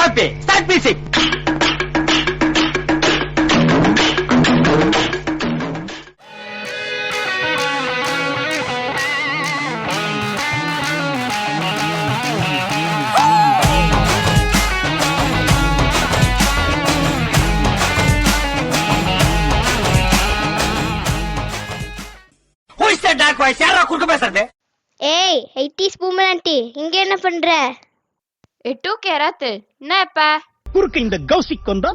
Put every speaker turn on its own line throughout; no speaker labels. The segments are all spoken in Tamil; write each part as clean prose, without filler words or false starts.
Copy. Start music. Who is that dark voice? யாரா குறுக்க பேசுறது?
ஏய் 80s பூமராண்டி இங்க என்ன பண்ற?
எட்டு கேராத்து என்ன இப்ப
குறுக்க இந்த கௌசிக் கொண்டா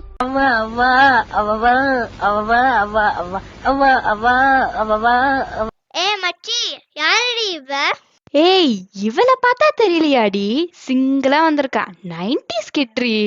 ஏய் மச்சி யாரடி இவ?
ஏய் இவளை பார்த்தா தெரியலையாடி சிங்கிளா வந்திருக்கா 90s கிட்ரி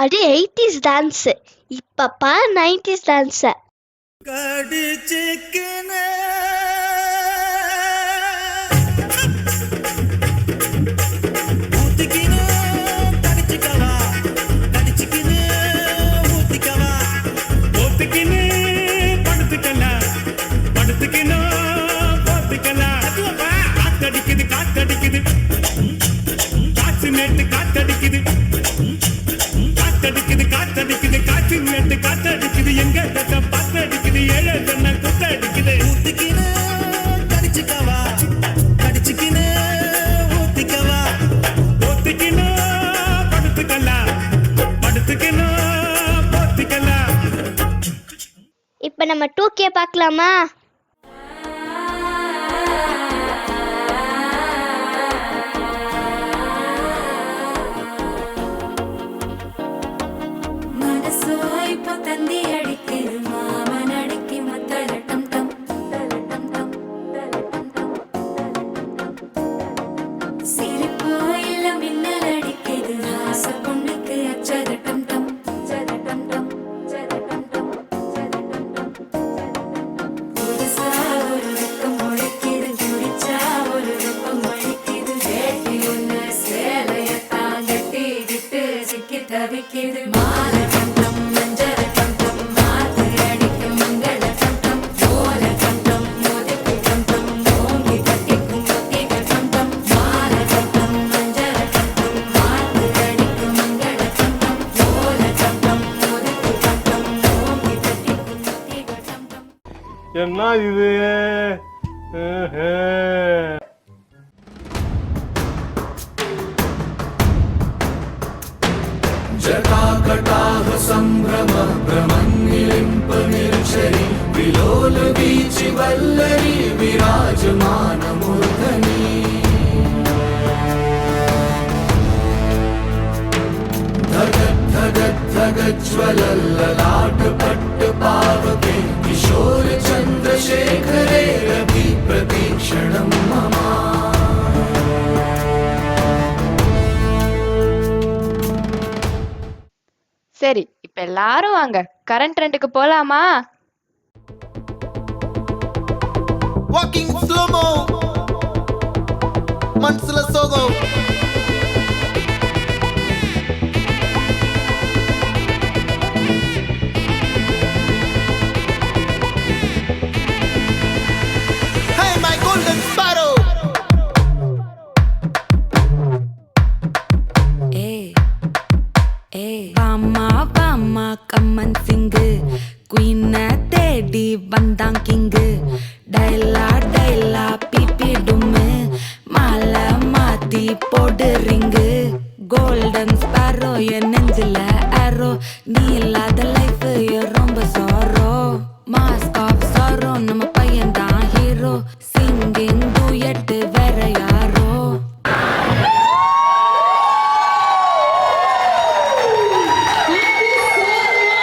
அது 80s டான்ஸ். இப்ப பாரு 90s டான்ஸ். இப்ப நம்ம 2K பார்க்கலாமா?
என்ன இது
जटाकटाह संभ्रम भ्रमन्निलिम्प निर्झरि विलोल वीचि वल्लरी विराजमान मूर्धनि धगत् धगत् धगज्ज्वलल्ललाट पट्ट पावके किशोर चन्द्रशेखरे रवि प्रतीक्षणं मम
சரி இப்ப எல்லாரும் வாங்க கரண்ட் ட்ரெண்டுக்கு போலாமா?
வாக்கிங் ஸ்லோமோ மனசுல சோகம் Hey my golden sparrow
Bama கம்மன் சிங்கு குயின தேடி வந்தான் கிங்கு டைலா டைலா பிபி டும்மு மாலை மாத்தி போடு ரிங்கு கோல்டன் ஸ்பாரோ என் நெஞ்சில ஆரோ நீ இல்லாத